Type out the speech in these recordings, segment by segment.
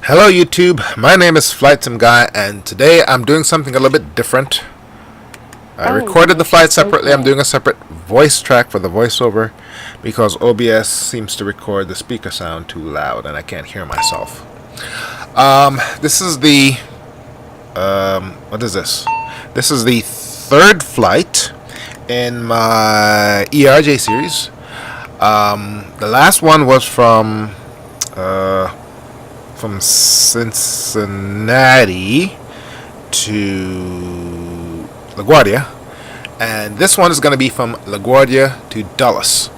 Hello YouTube, my name is Flightsimguy and today I'm doing something a little bit different. I recorded the flight separately. I'm doing a separate voice track for the voiceover because OBS seems to record the speaker sound too loud and I can't hear myself. This is the what is this? This is the third flight in my ERJ series. The last one was from Cincinnati to LaGuardia, and this one is going to be from LaGuardia to Dulles.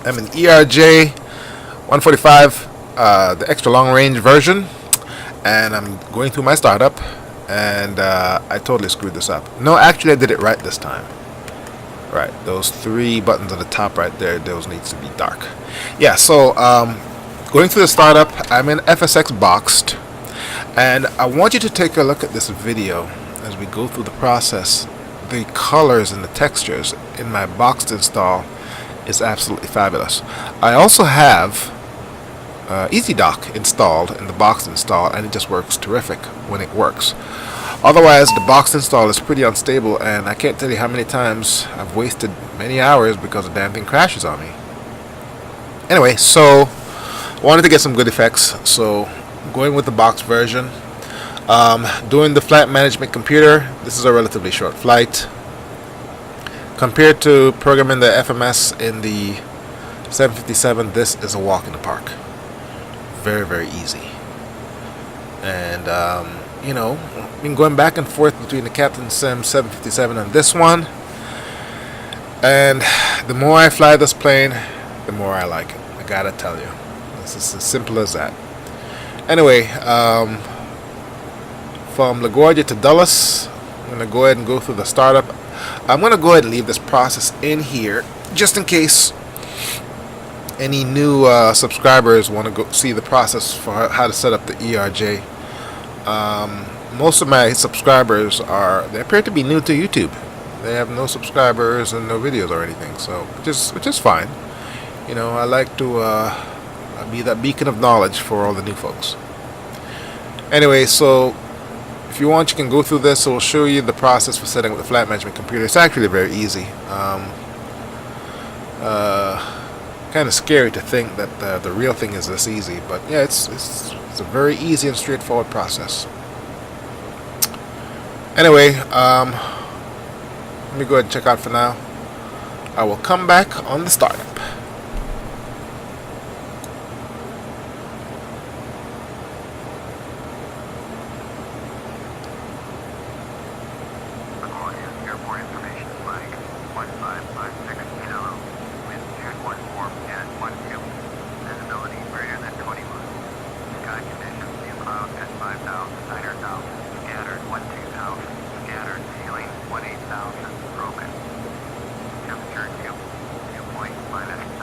I'm an ERJ-145, the extra long range version, and I'm going through my startup, and I totally screwed this up. No, actually I did it right this time. Right, those three buttons at the top right there, those needs to be dark. Yeah, so going through the startup, I'm in FSX Boxed, and I want you to take a look at this video as we go through the process. The colors and the textures in my Boxed install is absolutely fabulous. I also have EasyDock installed in the Boxed install, and it just works terrific when it works. Otherwise, the Boxed install is pretty unstable, and I can't tell you how many times I've wasted many hours because the damn thing crashes on me. Anyway, so wanted to get some good effects, so going with the Boxed version. Doing the flight management computer, this is a relatively short flight. Compared to programming the FMS in the 757, this is a walk in the park. Very, very easy. And, you know, I've been going back and forth between the Captain Sim 757 and this one. And the more I fly this plane, the more I like it. I gotta tell you. It's as simple as that. Anyway, from LaGuardia to Dulles, I'm going to go ahead and go through the startup. I'm going to go ahead and leave this process in here just in case any new subscribers want to go see the process for how to set up the ERJ. Most of my subscribers they appear to be new to YouTube. They have no subscribers and no videos or anything, so which is fine. You know, I like to be that beacon of knowledge for all the new folks. Anyway, so if you want, you can go through this. It will show you the process for setting up the flight management computer. It's actually very easy. Kind of scary to think that the real thing is this easy, but yeah, it's a very easy and straightforward process. Anyway, let me go ahead and check out for now. I will come back on the startup. Temperature dew point -7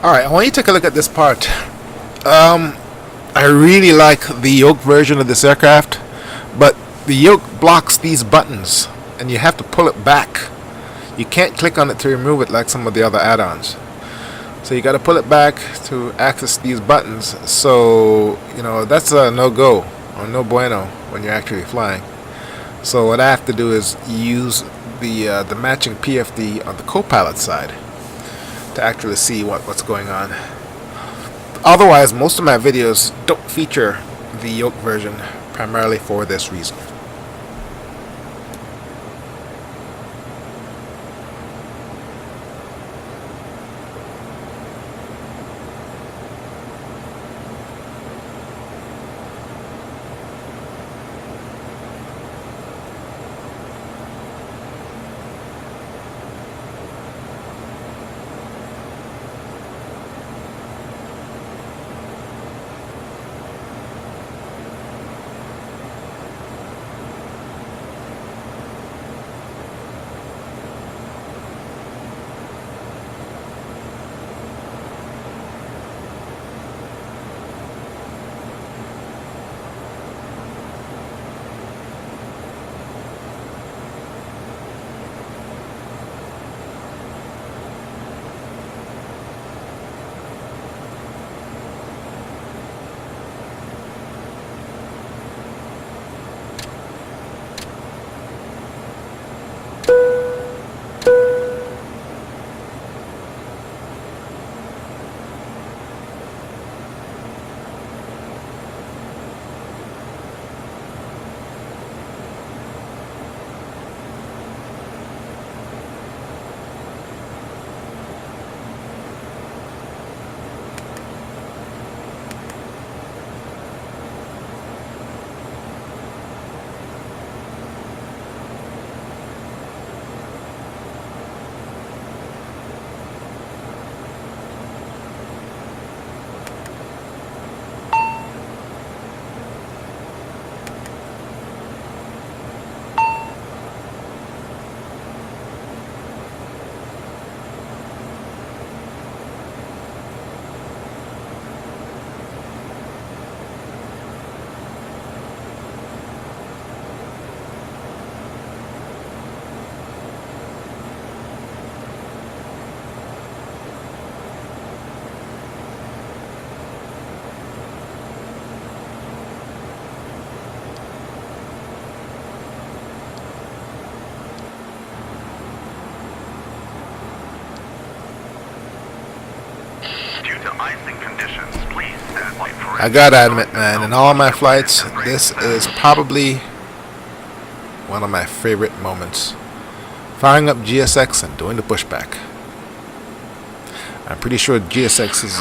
Alright, I want you to take a look at this part. I really like the yoke version of this aircraft, but the yoke blocks these buttons and you have to pull it back. You can't click on it to remove it like some of the other add-ons. So you got to pull it back to access these buttons. So, you know, that's a no-go or no bueno when you're actually flying. So what I have to do is use the matching PFD on the co-pilot side to actually see what's going on. Otherwise, most of my videos don't feature the yoke version primarily for this reason. I gotta admit, man, in all my flights, this is probably one of my favorite moments. Firing up GSX and doing the pushback. I'm pretty sure GSX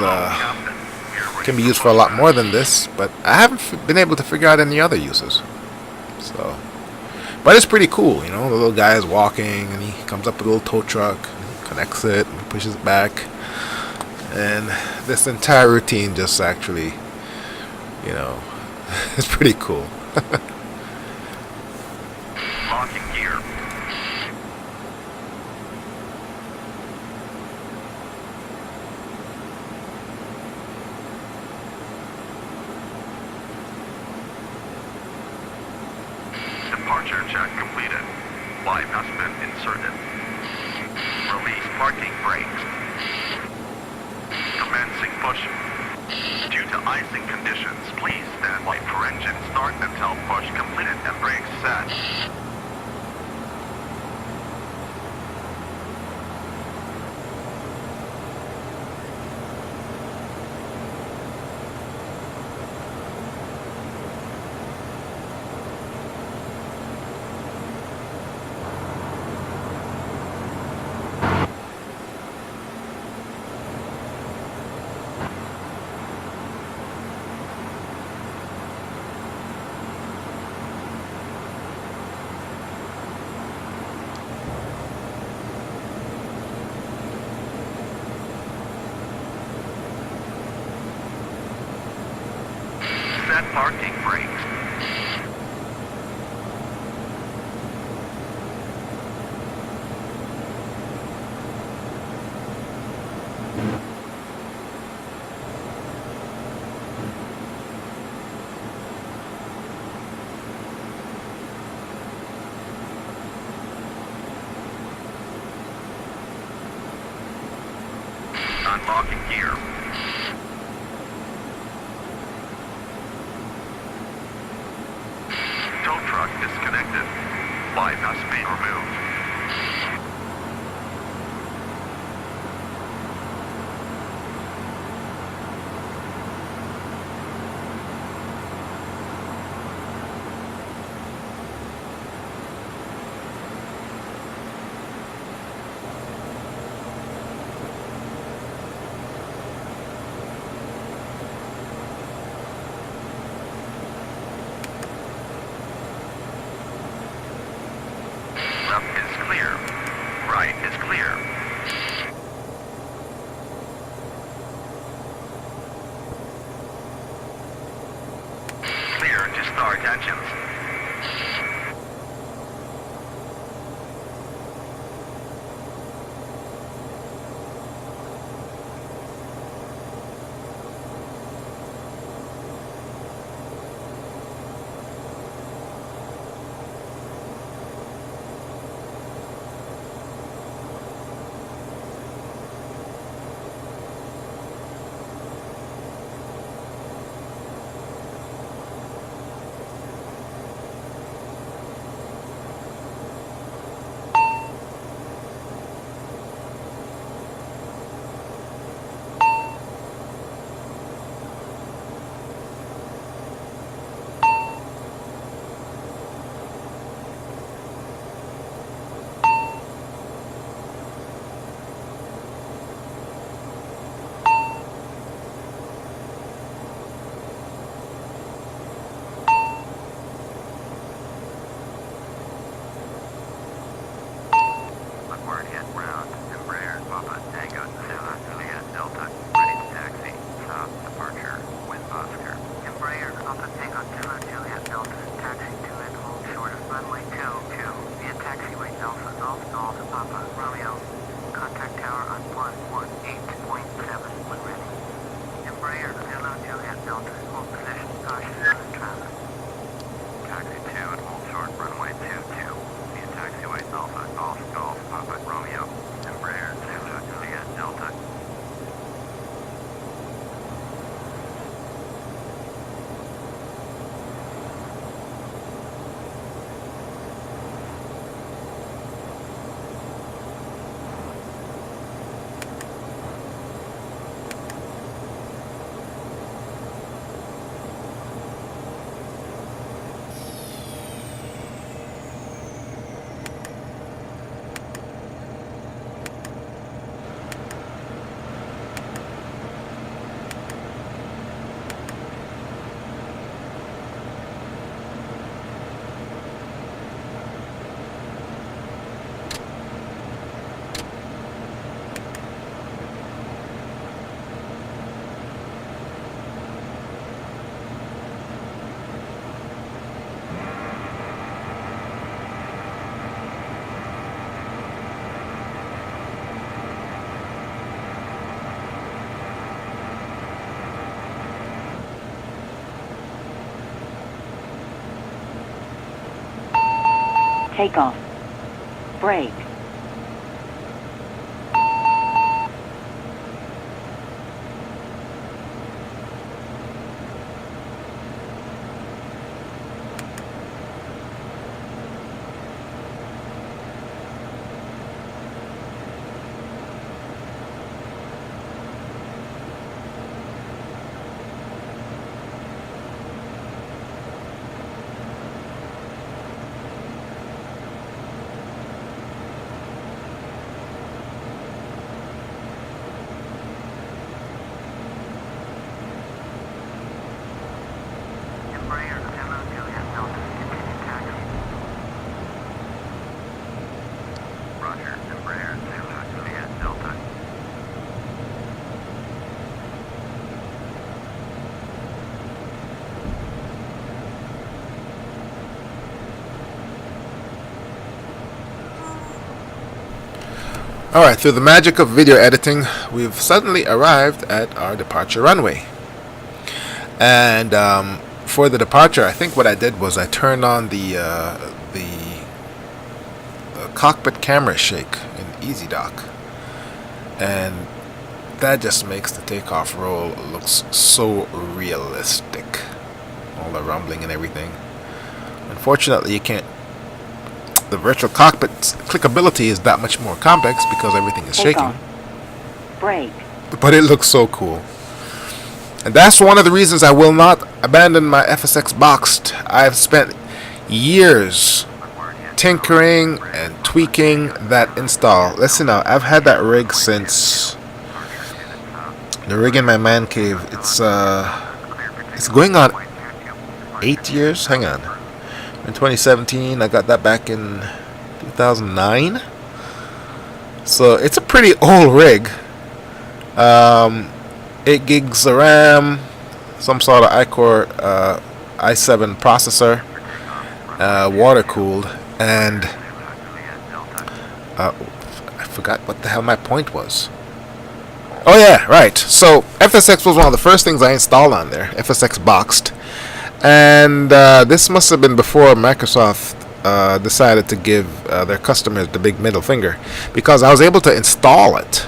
can be used for a lot more than this, but I haven't been able to figure out any other uses. So, but it's pretty cool, you know. The little guy is walking, and he comes up with a little tow truck, and connects it, and pushes it back, and this entire routine just actually, you know, it's pretty cool. Locking gear. Departure check completed. Live has been inserted. Release parking brakes. Commencing push. Due to icing conditions, please stand by for engine start until push completed and brakes set. Set parking brakes. Unlocking gear. Tow truck disconnected. Bypass being removed. Left is clear. Right is clear. Clear to start engines. Guardia ground. Embraer Papa Tango Zulu Juliet Delta. Ready to taxi. South departure. Wind Oscar. Embraer Papa Tango Zulu Juliet Delta. Taxi to and hold short of runway 22 via taxiway Alpha Golf Golf Papa Romeo. Contact tower on 118.7 when ready. Embraer Zulu Juliet Delta. Hold position. Caution on traffic. Taxi to and hold short runway 22 via taxiway Alpha Golf Golf Papa Romeo. Embraer Zulu Juliet Delta. Takeoff. Brake. Alright, through the magic of video editing, we've suddenly arrived at our departure runway. And for the departure, I think what I did was I turned on the cockpit camera shake in Easy Dock. And that just makes the takeoff roll looks so realistic. All the rumbling and everything. Unfortunately, you can't. The virtual cockpit's clickability is that much more complex because everything is shaking. Takeoff. Brake. But it looks so cool. And that's one of the reasons I will not abandon my FSX Boxed. I've spent years tinkering and tweaking that install. Listen now, I've had that rig since the rig in my man cave. It's going on 8 years. Hang on. In 2017, I got that back in 2009. So it's a pretty old rig. 8 gigs of RAM, some sort of iCore i7 processor, water cooled, and I forgot what the hell my point was. Oh yeah, right. So FSX was one of the first things I installed on there, FSX Boxed, and this must have been before Microsoft decided to give their customers the big middle finger, because I was able to install it,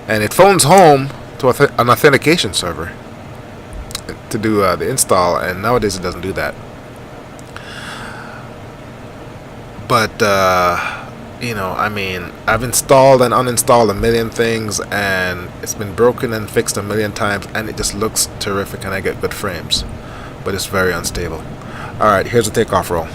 and it phones home to an authentication server to do the install, and nowadays it doesn't do that. But you know, I mean, I've installed and uninstalled a million things, and it's been broken and fixed a million times, and it just looks terrific, and I get good frames, but it's very unstable. Alright, here's the takeoff roll.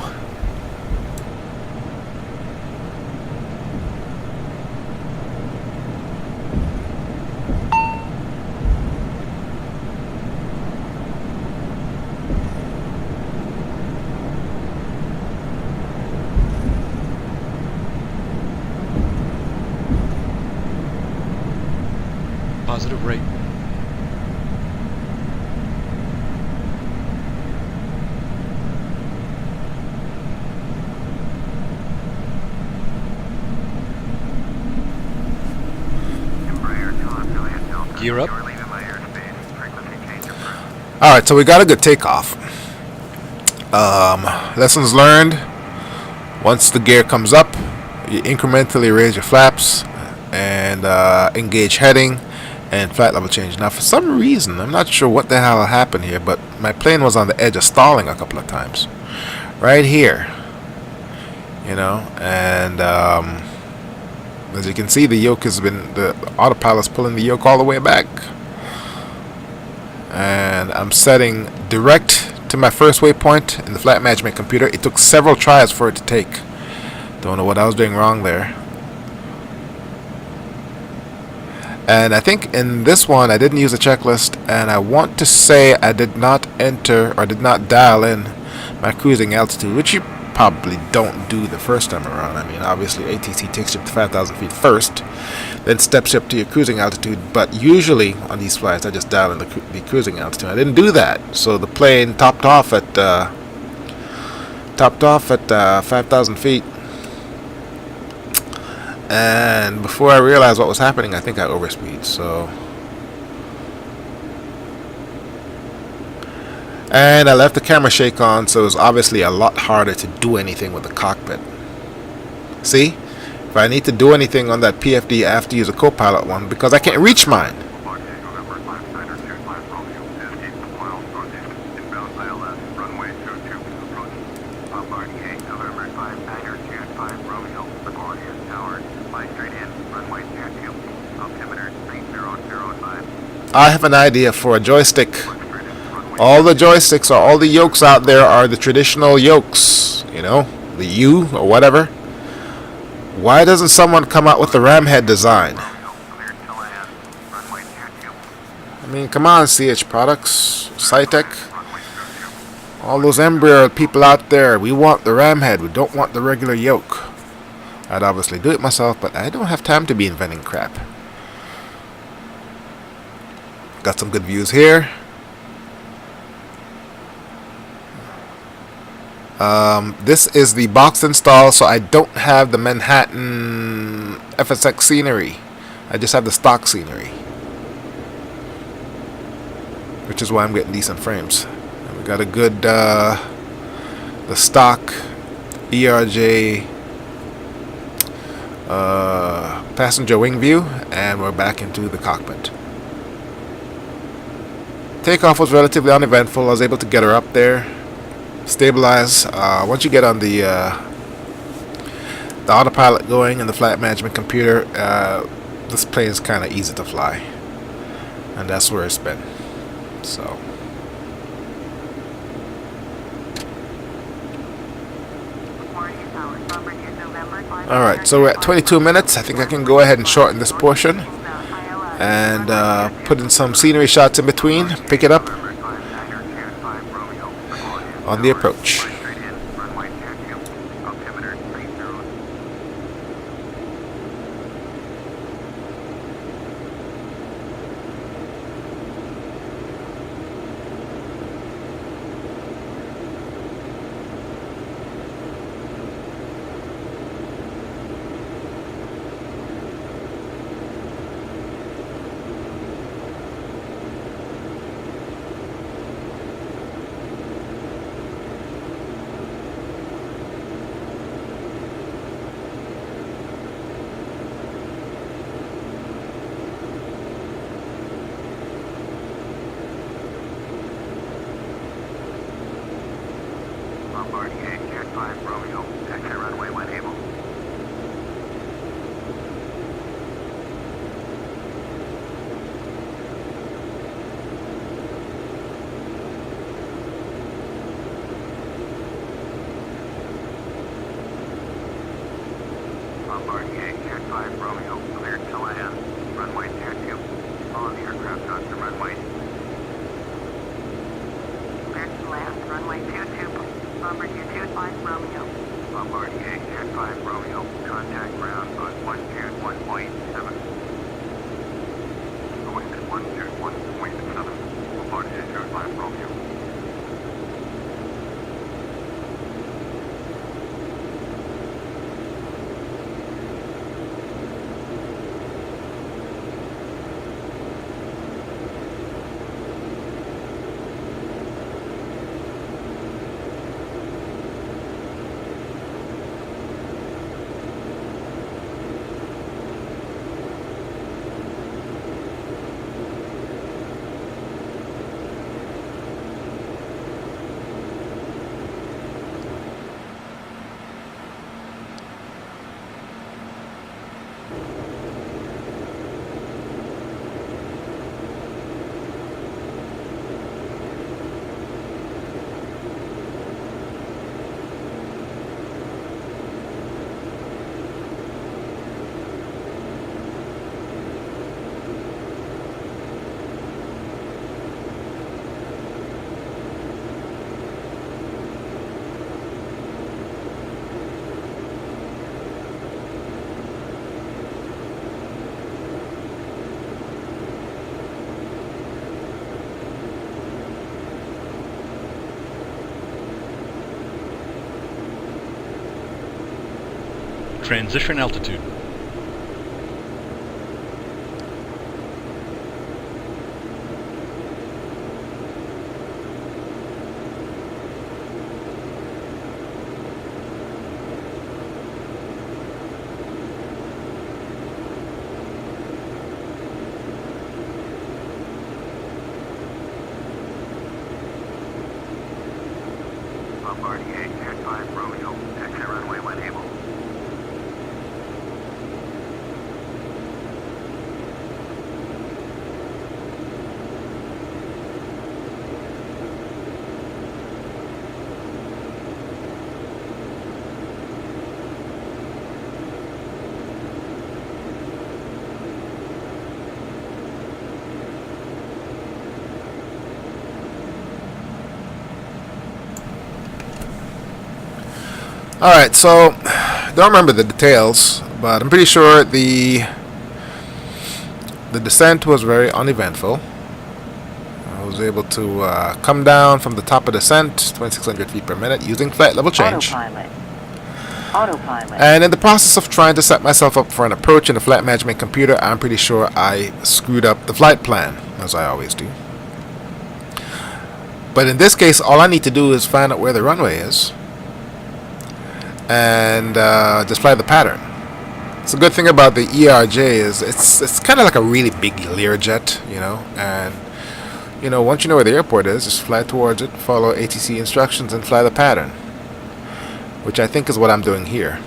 Positive rate. Gear up. Alright, so we got a good takeoff. Lessons learned. Once the gear comes up, you incrementally raise your flaps and engage heading and flight level change. Now for some reason, I'm not sure what the hell happened here, but my plane was on the edge of stalling a couple of times. Right here. You know, and as you can see, the yoke has been, the autopilot's pulling the yoke all the way back. And I'm setting direct to my first waypoint in the flight management computer. It took several tries for it to take. Don't know what I was doing wrong there. And I think in this one I didn't use a checklist, and I want to say I did not enter or did not dial in my cruising altitude, which you probably don't do the first time around. I mean, obviously ATC takes you up to 5,000 feet first, then steps you up to your cruising altitude, but usually on these flights I just dial in the cruising altitude. I didn't do that, so the plane topped off at 5,000 feet. And before I realized what was happening, I think I overspeed. And I left the camera shake on, so it was obviously a lot harder to do anything with the cockpit. See? If I need to do anything on that PFD, I have to use a co-pilot one because I can't reach mine. I have an idea for a joystick. All the joysticks or all the yokes out there are the traditional yokes, you know, the U or whatever. Why doesn't someone come out with the ramhead design? I mean, come on, CH Products, Cytec, all those Embraer people out there. We want the ramhead. We don't want the regular yoke. I'd obviously do it myself, but I don't have time to be inventing crap. Got some good views here. This is the box install, so I don't have the Manhattan FSX scenery. I just have the stock scenery, which is why I'm getting decent frames. And we got a good the stock ERJ passenger wing view, and we're back into the cockpit. Takeoff was relatively uneventful. I was able to get her up there, stabilize. Once you get on the autopilot going and the flight management computer, this plane is kind of easy to fly, and that's where it's been. So. Alright, so we're at 22 minutes. I think I can go ahead and shorten this portion and put in some scenery shots in between, pick it up on the approach. Guardia, Air 5 Romeo, exit runway when able. Guardia, Air 5 Romeo, cleared to land. Runway 22. Follow the aircraft onto runway. Cleared to land, runway 22. Bombardier 25 Romeo. Bombardier Air 5 Romeo. Contact ground on 101.7. Wind at 101.7. Bombardier Air 5 Romeo. Transition altitude. Bombardier Air 5 Romeo, exit runway when able. Alright, so don't remember the details, but I'm pretty sure the descent was very uneventful. I was able to come down from the top of descent, 2,600 feet per minute, using flight level change. Autopilot. And in the process of trying to set myself up for an approach in the flight management computer, I'm pretty sure I screwed up the flight plan, as I always do. But in this case, all I need to do is find out where the runway is and just fly the pattern. So the good thing about the ERJ is it's kind of like a really big Learjet, you know, and you know, once you know where the airport is, just fly towards it, follow ATC instructions, and fly the pattern, which I think is what I'm doing here.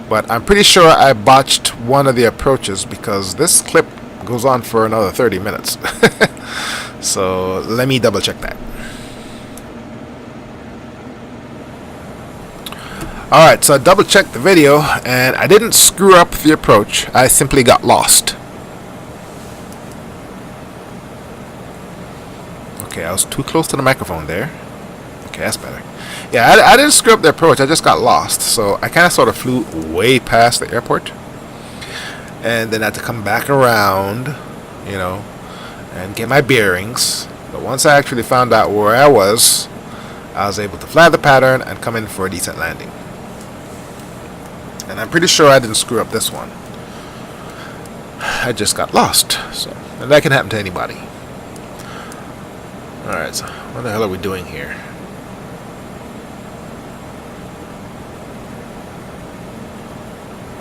But I'm pretty sure I botched one of the approaches because this clip goes on for another 30 minutes. So let me double check that. Alright, so I double checked the video and I didn't screw up the approach, I simply got lost. Okay, I was too close to the microphone there. Okay, that's better. Yeah, I didn't screw up the approach, I just got lost. So I kind of sort of flew way past the airport. And then I had to come back around, you know, and get my bearings. But once I actually found out where I was able to fly the pattern and come in for a decent landing. And I'm pretty sure I didn't screw up this one. I just got lost. So, and that can happen to anybody. Alright, so what the hell are we doing here?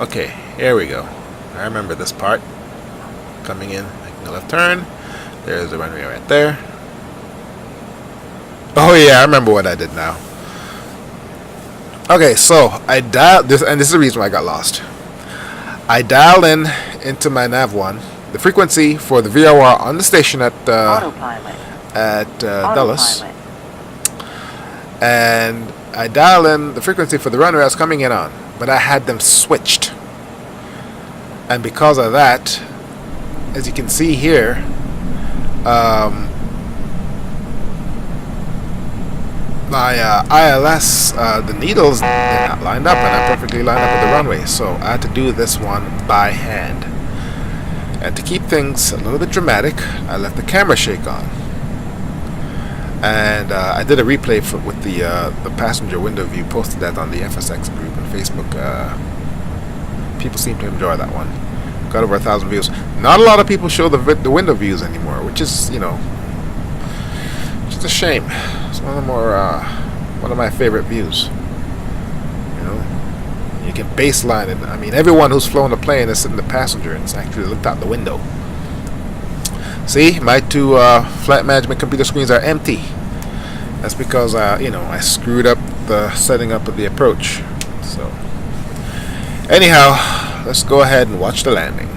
Okay, here we go. I remember this part. Coming in, making a left turn. There's the runway right there. Oh yeah, I remember what I did now. Okay, so I dialed this, and this is the reason why I got lost. I dialed into my nav1 the frequency for the VOR on the station at Autopilot. Dulles, and I dialed in the frequency for the runway I was coming in on, but I had them switched, and because of that, as you can see here, my ILS, the needles did not line up, and I perfectly lined up with the runway, so I had to do this one by hand. And to keep things a little bit dramatic, I left the camera shake on. And I did a replay with the passenger window view, posted that on the FSX group on Facebook. People seem to enjoy that one. Got over 1,000 views. Not a lot of people show the window views anymore, which is, you know, just a shame. It's one of my favorite views. You know, you can baseline it. I mean, everyone who's flown a plane is sitting in the passenger and it's actually looked out the window. See, my two flight management computer screens are empty. That's because you know, I screwed up the setting up of the approach. So, anyhow, let's go ahead and watch the landing.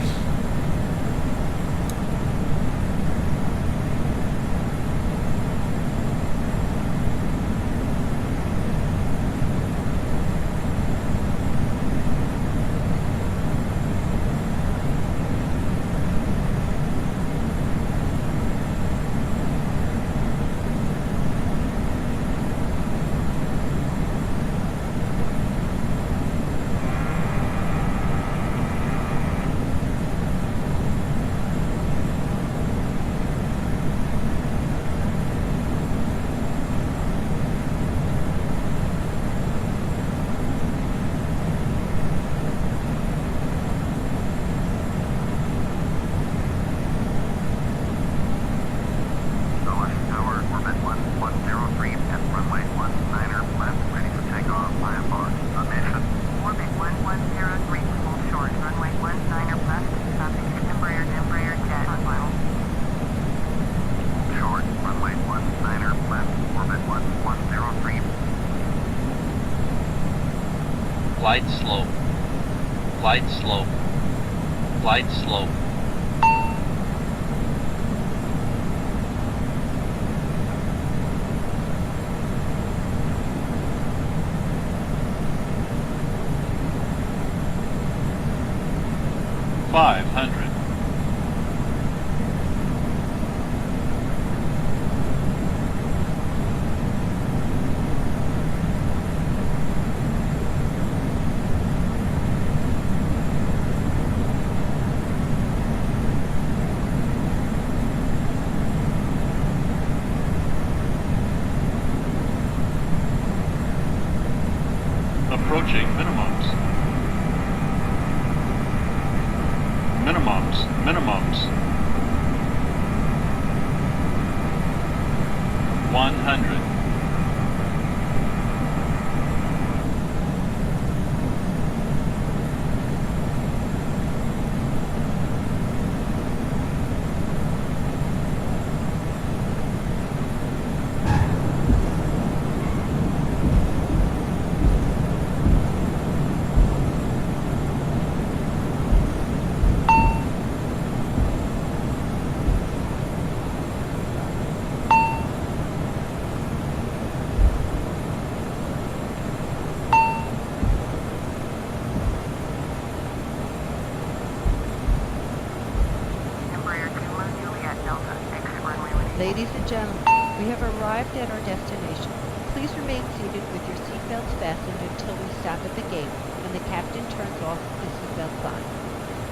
Glide slow. Glide slow. Glide slow. Approaching minimums. Minimums. Minimums. 100. Ladies and gentlemen, we have arrived at our destination. Please remain seated with your seatbelts fastened until we stop at the gate and the captain turns off the seatbelt sign.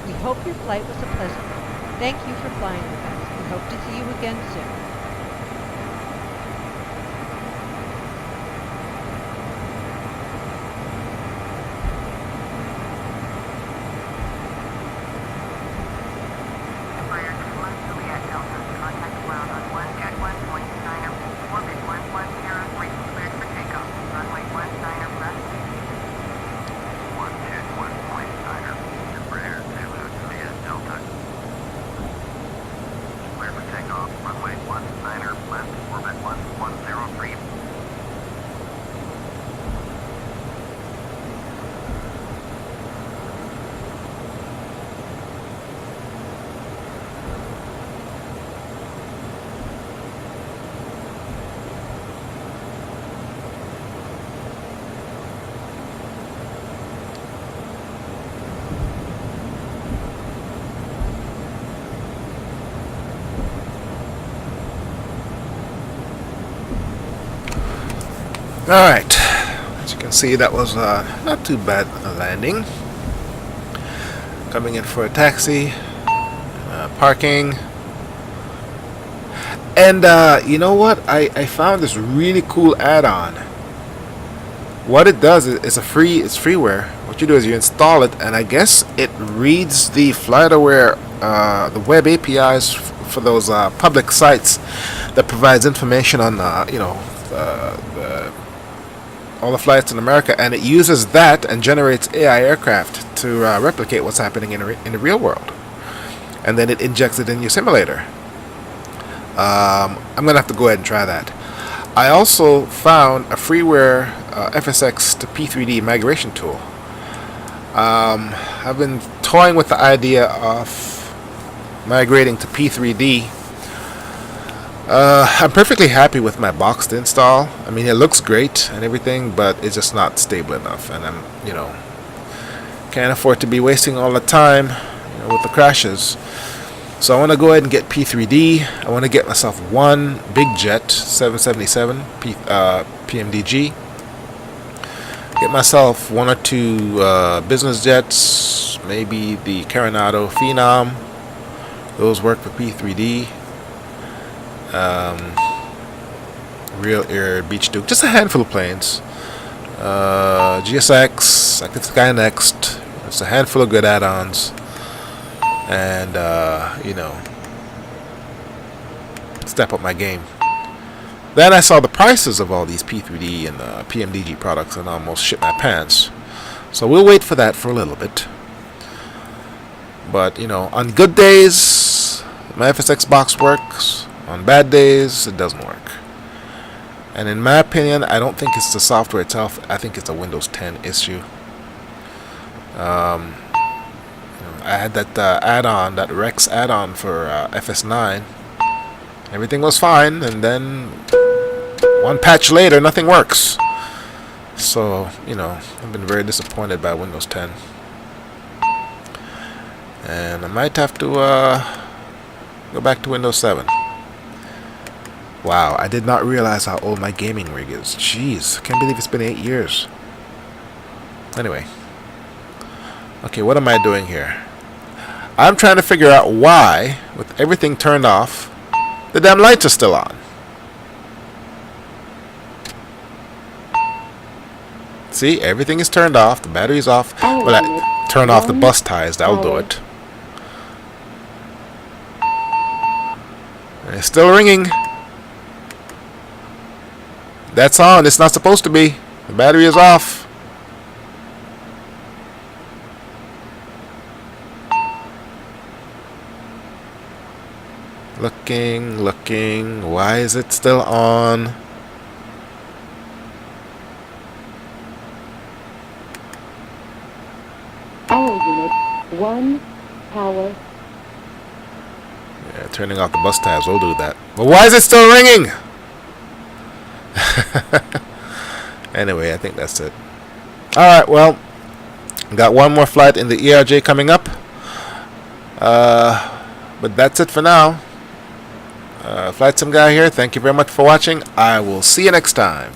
We hope your flight was a pleasant one. Thank you for flying with us. We hope to see you again soon. Embraer 21 Juliet Delta, contact ground on 1 at 1.9er, orbit 110, cleared for takeoff, runway 19er left. 110, 1.9er, Embraer 21 Juliet Delta. Clear for takeoff, runway 19er left, orbit 1103. Alright, as you can see, that was not too bad a landing. Coming in for a taxi, parking. And you know what? I found this really cool add-on. What it does is it's freeware. What you do is you install it, and I guess it reads the FlightAware, the web APIs for those public sites that provides information on all the flights in America, and it uses that and generates AI aircraft to replicate what's happening in the real world, and then it injects it in your simulator. I'm gonna have to go ahead and try that. I also found a freeware FSX to P3D migration tool. I've been toying with the idea of migrating to P3D. I'm perfectly happy with my boxed install. I mean, it looks great and everything, but it's just not stable enough, and I'm, can't afford to be wasting all the time, with the crashes. So I want to go ahead and get P3D. I want to get myself one big jet, 777 PMDG. Get myself one or two business jets, maybe the Coronado Phenom. Those work for P3D. Real Air Beach Duke, just a handful of planes. GSX, I think Sky Next. It's a handful of good add-ons, and step up my game. Then I saw the prices of all these P3D and PMDG products and almost shit my pants. So we'll wait for that for a little bit. But on good days, my FSX box works. On bad days, it doesn't work. And in my opinion, I don't think it's the software itself. I think it's a Windows 10 issue. I had that add-on, that Rex add-on for FS9. Everything was fine, and then one patch later, nothing works. So, I've been very disappointed by Windows 10. And I might have to go back to Windows 7. Wow, I did not realize how old my gaming rig is. Jeez, can't believe it's been 8 years. Anyway. Okay, what am I doing here? I'm trying to figure out why, with everything turned off, the damn lights are still on. See, everything is turned off, the battery's off. Well, I turn off the bus ties, that'll do it. And it's still ringing. That's on. It's not supposed to be. The battery is off. Looking. Why is it still on? Power unit 1, power. Yeah, turning off the bus tabs will do that. But why is it still ringing? Anyway, I think that's it. Alright, well, got one more flight in the ERJ coming up. But that's it for now. Flightsimguy here. Thank you very much for watching. I will see you next time.